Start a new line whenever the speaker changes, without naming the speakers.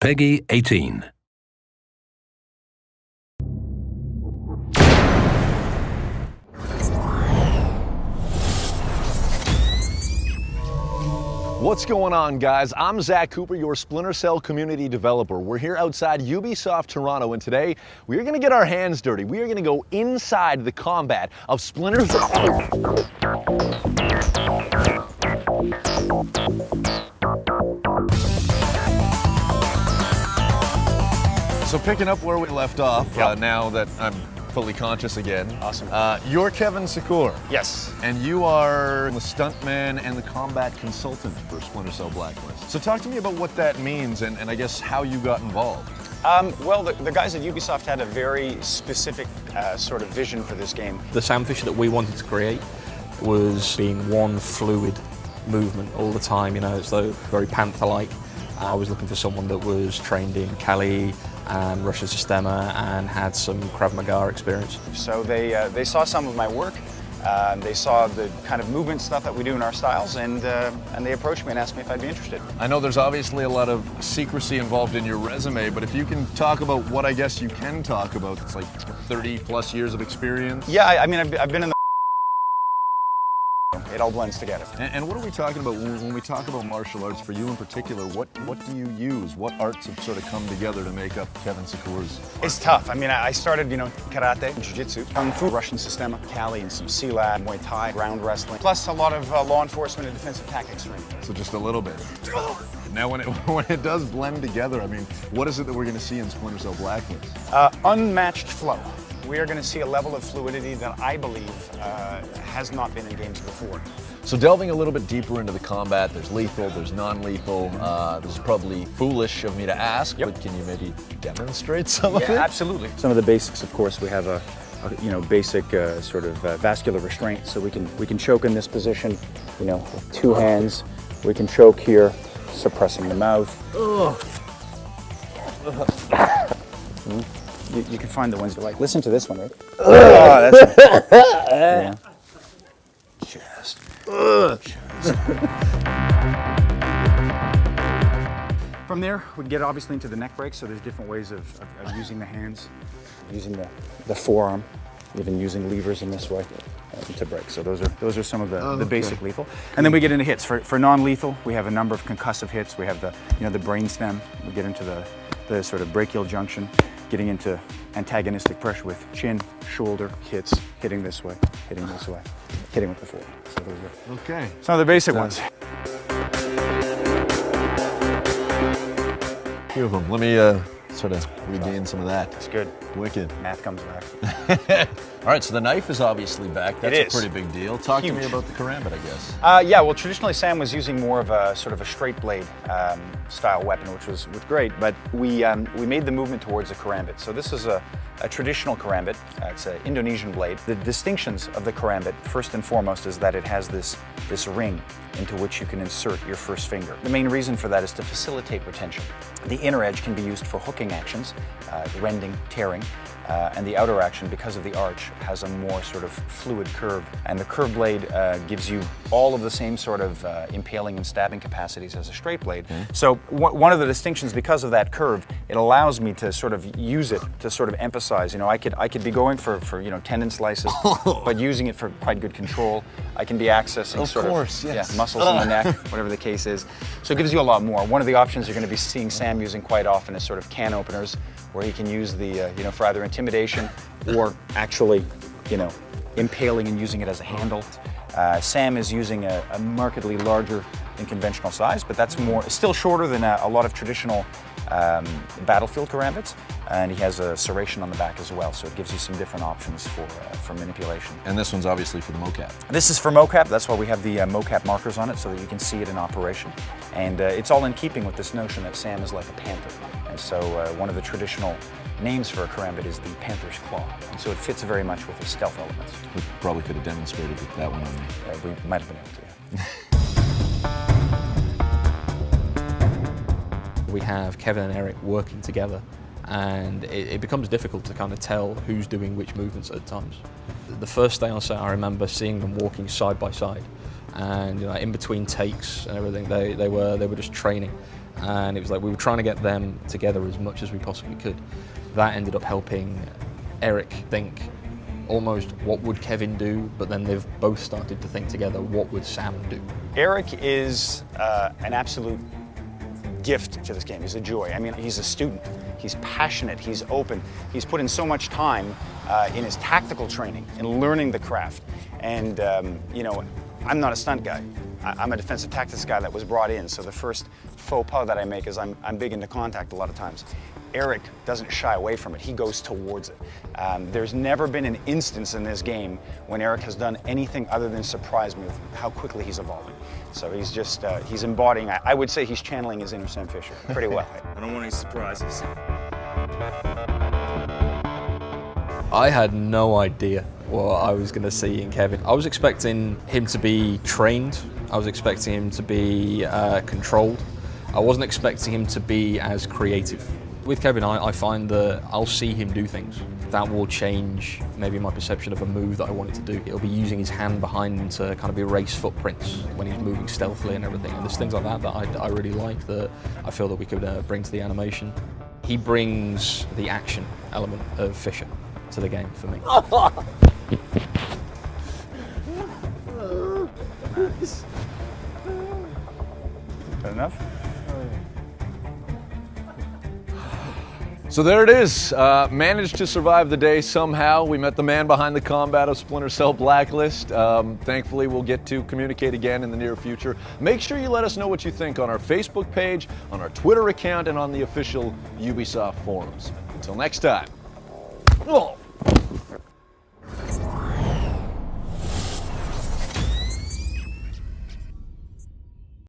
Peggy 18.
What's going on, guys? I'm Zack Cooper, your Splinter Cell community developer. We're here outside Ubisoft Toronto, and today we are going to get our hands dirty. We are going to go inside the combat of Splinter Cell. So picking up where we left off, now that I'm fully conscious again.
Awesome.
You're Kevin Secor.
Yes.
And you are the stuntman and the combat consultant for Splinter Cell Blacklist. So talk to me about what that means and I guess how you got involved.
Well, the guys at Ubisoft had a very specific sort of vision for this game.
The sound feature that we wanted to create was being one fluid movement all the time, you know, as though very Panther-like. I was looking for someone that was trained in Kali and Russian Sistema and had some Krav Maga experience.
So they saw some of my work, they saw the kind of movement stuff that we do in our styles, and they approached me and asked me if I'd be interested.
I know there's obviously a lot of secrecy involved in your resume, but if you can talk about what I guess you can talk about, it's like 30 plus years of experience.
Yeah, I mean, I've been in the it all blends together.
And what are we talking about when we talk about martial arts? For you in particular, what do you use? What arts have sort of come together to make up Kevin Secor's?
It's tough. I mean, I started, you know, karate, jiu-jitsu, kung fu, Russian Sistema, Kali, and some Silat, Muay Thai, ground wrestling, plus a lot of law enforcement and defensive tactics training.
So just a little bit. Now, when it does blend together, I mean, what is it that we're going to see in Splinter Cell Blacklist?
Unmatched flow. We are going to see a level of fluidity that I believe has not been in games before.
So delving a little bit deeper into the combat, there's lethal, there's non-lethal. This is probably foolish of me to ask, but can you maybe demonstrate some of it?
Absolutely. Some of the basics, of course, we have a basic sort of vascular restraint, so we can choke in this position, you know, with two hands. We can choke here, suppressing the mouth. You can find the ones that like. Listen to this one, right? Oh, that's yeah. Chest. From there, we get obviously into the neck break. So there's different ways of using the hands, using the forearm, even using levers in this way to break. So those are some of the basic lethal. And then we get into hits. For non-lethal, we have a number of concussive hits. We have the brain stem. We get into the sort of brachial junction, getting into antagonistic pressure with chin, shoulder hits, hitting this way, hitting this way, hitting with the forearm. So those are some of the basic ones.
Few of them. Let me sort of regain some of that.
That's good.
Wicked.
Math comes back.
All right, so the knife is obviously back. That's
a
pretty big deal. Talk to me about the karambit, I guess.
Yeah, well, traditionally Sam was using more of a sort of a straight blade style weapon, which was great, but we made the movement towards a karambit. So this is a traditional karambit. It's an Indonesian blade. The distinctions of the karambit, first and foremost, is that it has this ring into which you can insert your first finger. The main reason for that is to facilitate retention. The inner edge can be used for hooking actions, rending, tearing, and the outer action, because of the arch, has a more sort of fluid curve. And the curved blade gives you all of the same sort of impaling and stabbing capacities as a straight blade. So one of the distinctions, because of that curve, it allows me to sort of use it to sort of emphasize, you know, I could be going for you know, tendon slices, but using it for quite good control. I can be accessing muscles in the neck, whatever the case is. So it gives you a lot more. One of the options you're going to be seeing Sam using quite often is sort of can openers, where he can use the, you know, for either intimidation or actually, you know, impaling and using it as a handle. Sam is using a markedly larger than conventional size, but that's still shorter than a lot of traditional battlefield karambits, and he has a serration on the back as well, so it gives you some different options for manipulation.
And this one's obviously for the mocap.
This is for mocap. That's why we have the mocap markers on it, so that you can see it in operation. And it's all in keeping with this notion that Sam is like a panther. And so one of the traditional names for a karambit is the panther's claw. And so it fits very much with the stealth elements.
We probably could have demonstrated that one on me.
We might have been able to, yeah.
We have Kevin and Eric working together, and it becomes difficult to kind of tell who's doing which movements at times. The first day on set, I remember seeing them walking side by side, and you know, in between takes and everything, they were just training. and it was like we were trying to get them together as much as we possibly could. That ended up helping Eric think almost what would Kevin do, but then they've both started to think together what would Sam do.
Eric is an absolute gift to this game. He's a joy. I mean, he's a student. He's passionate. He's open. He's put in so much time in his tactical training and learning the craft. And you know, I'm not a stunt guy. I'm a defensive tactics guy that was brought in. So the first faux pas that I make is I'm big into contact a lot of times. Eric doesn't shy away from it. He goes towards it. There's never been an instance in this game when Eric has done anything other than surprise me with how quickly he's evolving. So he's just, he's embodying, I would say he's channeling his inner Sam Fisher pretty well.
I don't want any surprises.
I had no idea what I was going to see in Kevin. I was expecting him to be trained. I was expecting him to be controlled. I wasn't expecting him to be as creative. With Kevin, I find that I'll see him do things. That will change maybe my perception of a move that I wanted to do. It'll be using his hand behind him to kind of erase footprints when he's moving stealthily and everything. And there's things like that I really like, that I feel that we could bring to the animation. He brings the action element of Fisher to the game for me.
Nice. Good enough?
So there it is. Managed to survive the day somehow. We met the man behind the combat of Splinter Cell Blacklist. Thankfully, we'll get to communicate again in the near future. Make sure you let us know what you think on our Facebook page, on our Twitter account, and on the official Ubisoft forums. Until next time. Oh.